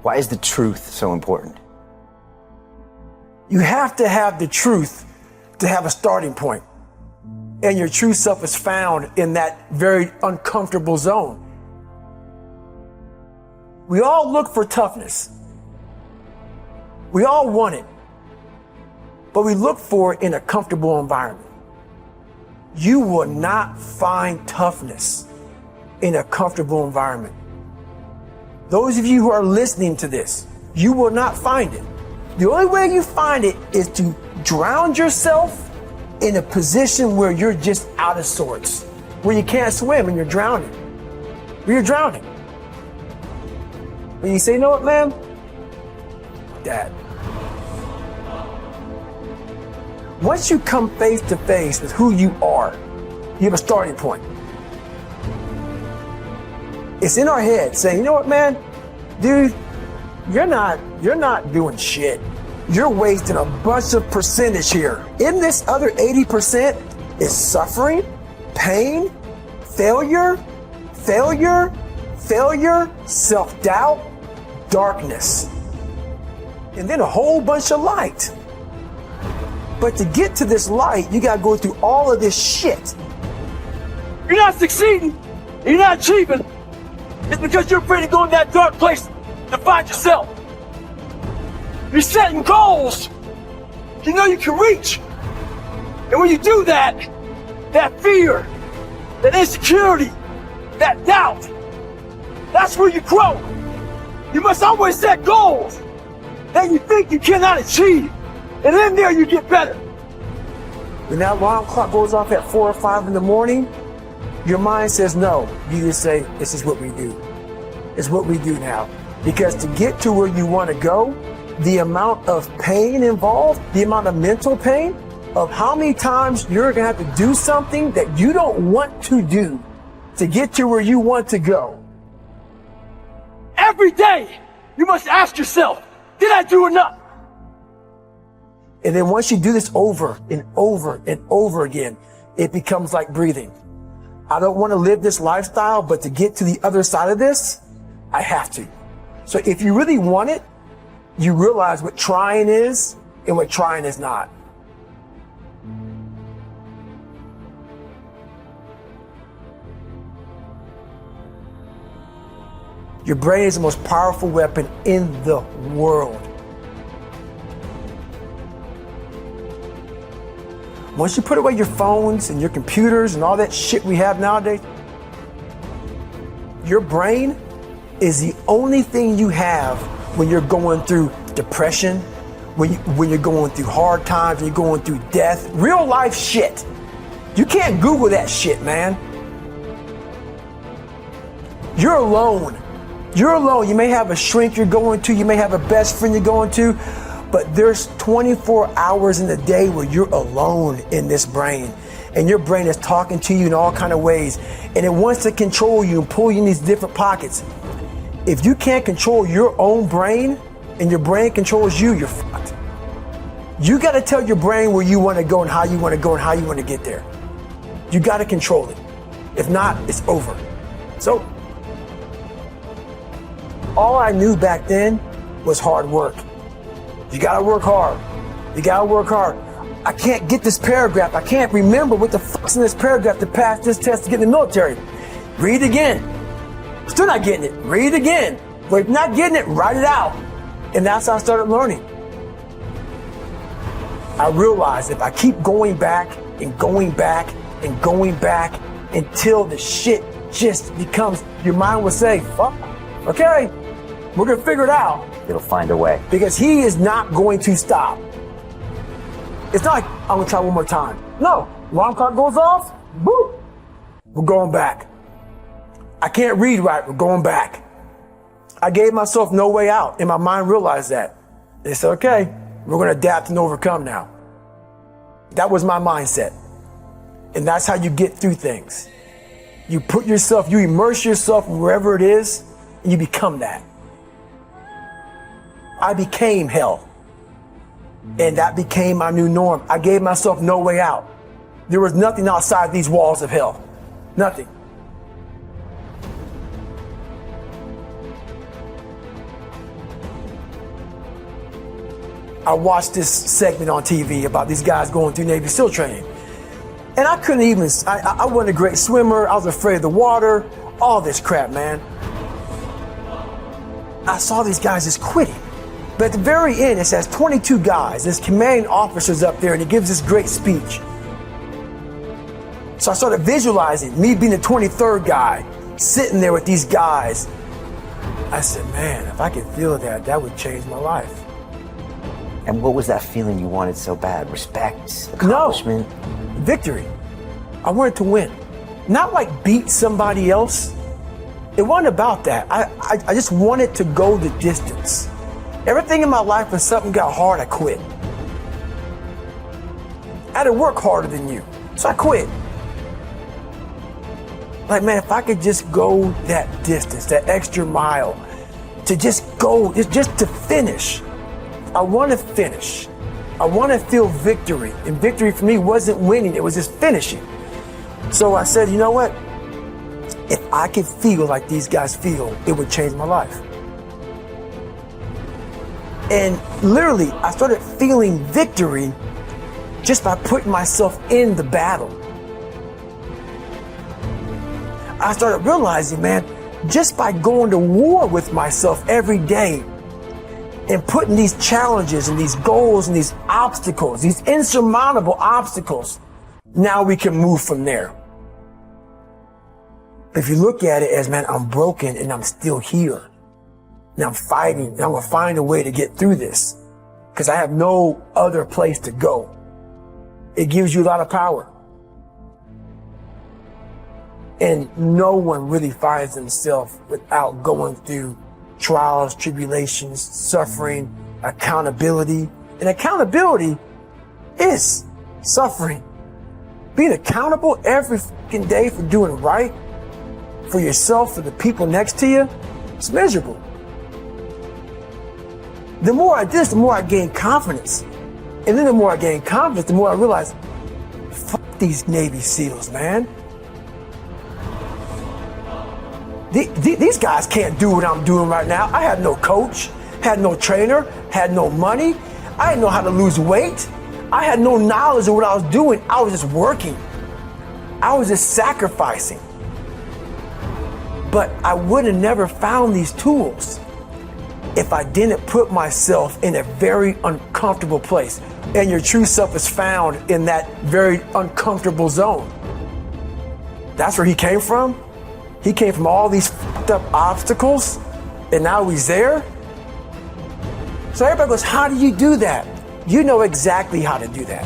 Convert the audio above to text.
Why is the truth so important? You have to have the truth to have a starting point. And your true self is found in that very uncomfortable zone. We all look for toughness. We all want it. But we look for it in a comfortable environment. You will not find toughness in a comfortable environment. Those of you who are listening to this, you will not find it. The only way you find it is to drown yourself in a position where you're just out of sorts, where you can't swim and you're drowning. Where you're drowning. When you say, you know what, man? Dad. Once you come face to face with who you are, you have a starting point. It's in our head saying, you know what, man? Dude, you're not doing shit. You're wasting a bunch of percentage here. In this other 80% is suffering, pain, failure, self-doubt, darkness, and then a whole bunch of light. But to get to this light, you gotta go through all of this shit. You're not succeeding, you're not achieving. It's because you're afraid to go in that dark place to find yourself. You're setting goals you know you can reach. And when you do that, that fear, that insecurity, that doubt, that's where you grow. You must always set goals that you think you cannot achieve. And in there you get better. When that alarm clock goes off at 4 or 5 in the morning, your mind says no. You just say, this is what we do. It's what we do now. Because to get to where you want to go, the amount of pain involved, the amount of mental pain of how many times you're going to have to do something that you don't want to do to get to where you want to go. Every day, you must ask yourself, did I do enough? And then once you do this over and over and over again, it becomes like breathing. I don't want to live this lifestyle, but to get to the other side of this, I have to. So if you really want it, you realize what trying is and what trying is not. Your brain is the most powerful weapon in the world. Once you put away your phones and your computers and all that shit we have nowadays, your brain is the only thing you have when you're going through depression, when you're going through hard times, when you're going through death, real life shit. You can't Google that shit, man. You're alone. You're alone. You may have a shrink you're going to, you may have a best friend you're going to, but there's 24 hours in the day where you're alone in this brain. And your brain is talking to you in all kinds of ways. And it wants to control you and pull you in these different pockets. If you can't control your own brain and your brain controls you, you're fucked. You got to tell your brain where you want to go and how you want to go and how you want to get there. You got to control it. If not, it's over. So, all I knew back then was hard work. You gotta work hard. You gotta work hard. I can't get this paragraph. I can't remember what the fuck's in this paragraph to pass this test to get in the military. Read it again. Still not getting it. Read it again. But if not getting it, write it out. And that's how I started learning. I realized if I keep going back and going back and going back until the shit just becomes, your mind will say, fuck, okay, we're gonna figure it out. It'll find a way. Because he is not going to stop. It's not like, I'm gonna try one more time. No, alarm clock goes off, boop, we're going back. I can't read right, we're going back. I gave myself no way out, and my mind realized that. They said, okay, we're gonna adapt and overcome now. That was my mindset. And that's how you get through things. You put yourself, you immerse yourself wherever it is, and you become that. I became hell. And that became my new norm. I gave myself no way out. There was nothing outside these walls of hell. Nothing. I watched this segment on TV about these guys going through Navy SEAL training. And I couldn't even, I wasn't a great swimmer. I was afraid of the water, all this crap, man. I saw these guys just quitting. But at the very end, it says 22 guys. This commanding officer's up there and he gives this great speech. So I started visualizing me being the 23rd guy, sitting there with these guys. I said, man, if I could feel that, that would change my life. And what was that feeling you wanted so bad? Respect? Accomplishment? No, victory. I wanted to win. Not like beat somebody else. It wasn't about that. I just wanted to go the distance. Everything in my life, when something got hard, I quit. I had to work harder than you, so I quit. Like, man, if I could just go that distance, that extra mile, to just go, just to finish. I want to finish. I want to feel victory. And victory for me wasn't winning, it was just finishing. So I said, you know what? If I could feel like these guys feel, it would change my life. And literally, I started feeling victory just by putting myself in the battle. I started realizing, man, just by going to war with myself every day and putting these challenges and these goals and these obstacles, these insurmountable obstacles, now we can move from there. If you look at it as, man, I'm broken and I'm still here. And I'm fighting and I'm going to find a way to get through this because I have no other place to go. It gives you a lot of power. And no one really finds themselves without going through trials, tribulations, suffering, accountability. And accountability is suffering. Being accountable every fucking day for doing right for yourself, for the people next to you, it's miserable. The more I did this, the more I gained confidence. And then the more I gained confidence, the more I realized, fuck these Navy SEALs, man. These guys can't do what I'm doing right now. I had no coach, had no trainer, had no money. I didn't know how to lose weight. I had no knowledge of what I was doing. I was just working. I was just sacrificing. But I would have never found these tools if I didn't put myself in a very uncomfortable place. And your true self is found in that very uncomfortable zone. That's where he came from. He came from all these fucked up obstacles, and now he's there. So everybody goes, how do you do that? You know exactly how to do that.